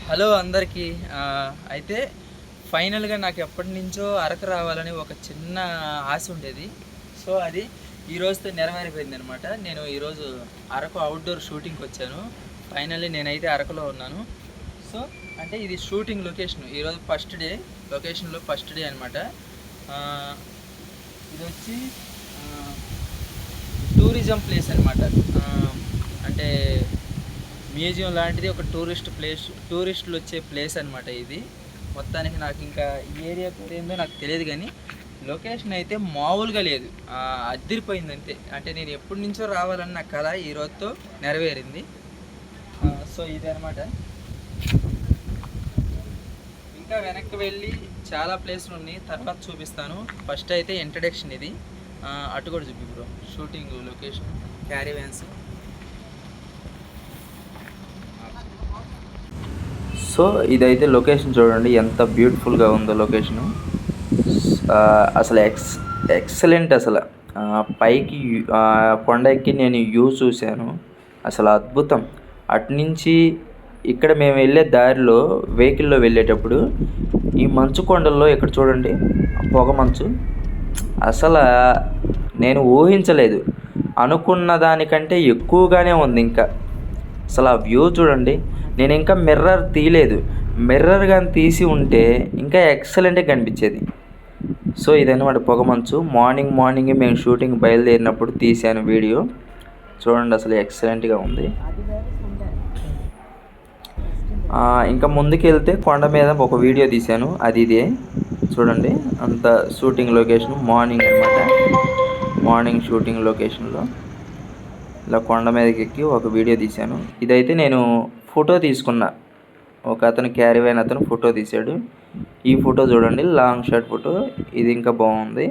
Hello అందరికీ. అయితే ఫైనల్‌గా నాకు ఎప్పటినుంచో అరకు రావాలని ఒక చిన్న ఆశ ఉండేది. సో, అది ఈ రోజుతో నెరవేరిపోయిందనమాట. నేను ఈరోజు అరకు అవుట్‌డోర్ షూటింగ్‌కొచ్చాను. ఫైనల్లీ నేనైతే అరకులో ఉన్నాను. సో, అంటే ఇది షూటింగ్ లొకేషన్. ఈరోజు ఫస్ట్ డే. లొకేషన్‌లో ఫస్ట్ డే అనమాట. ఆహ్, ఇదొచ్చి ఆహ్, టూరిజం ప్లేస్ అనమాట. అంటే మ్యూజియం లాంటిది, ఒక టూరిస్టులు వచ్చే ప్లేస్ అనమాట ఇది. మొత్తానికి నాకు ఇంకా ఈ ఏరియా పేరు ఏందో నాకు తెలియదు, కానీ లొకేషన్ అయితే మామూలుగా లేదు. అద్దిరిపోయింది అంతే. అంటే నేను ఎప్పటి నుంచో రావాలన్న కళ ఈ రోజుతో నెరవేరింది. సో ఇది అనమాట. ఇంకా వెనక్కి వెళ్ళి చాలా ప్లేస్లు ఉన్నాయి, తర్వాత చూపిస్తాను. ఫస్ట్ అయితే ఇంట్రడక్షన్ ఇది. అటు కూడా చూపి బ్రో, షూటింగ్ లొకేషన్ క్యారీవ్యాన్స్. సో ఇదైతే లొకేషన్ చూడండి ఎంత బ్యూటిఫుల్గా ఉందో లొకేషను. అసలు ఎక్సలెంట్ అసలు. పైకి కొండ ఎక్కి నేను వ్యూ చూశాను, అసలు అద్భుతం. అటునుంచి ఇక్కడ మేము వెళ్ళే దారిలో వెహికల్లో వెళ్ళేటప్పుడు ఈ మంచు కొండల్లో ఇక్కడ చూడండి పొగ మంచు. అసలు నేను ఊహించలేదు, అనుకున్న దానికంటే ఎక్కువగానే ఉంది. ఇంకా అసలు ఆ వ్యూ చూడండి. నేను ఇంకా మిర్రర్ తీయలేదు, మిర్రర్ కానీ తీసి ఉంటే ఇంకా ఎక్సలెంట్గా కనిపించేది. సో ఇదన్నమాట పొగమంచు. మార్నింగ్ మేము షూటింగ్ బయలుదేరినప్పుడు తీశాను వీడియో. చూడండి అసలు ఎక్సలెంట్గా ఉంది. ఇంకా ముందుకు వెళ్తే కొండ మీద ఒక వీడియో తీశాను, అది ఇదే చూడండి. అంత షూటింగ్ లొకేషన్ మార్నింగ్ అనమాట. మార్నింగ్ షూటింగ్ లొకేషన్లో ఇలా కొండ మీదకి ఎక్కి ఒక వీడియో తీశాను. ఇదైతే నేను ఫోటో తీసుకున్నా, ఒక అతను క్యారీవ్యాన్ అతను ఫోటో తీశాడు. ఈ ఫోటో చూడండి, లాంగ్ షాట్ ఫోటో. ఇది ఇంకా బాగుంది.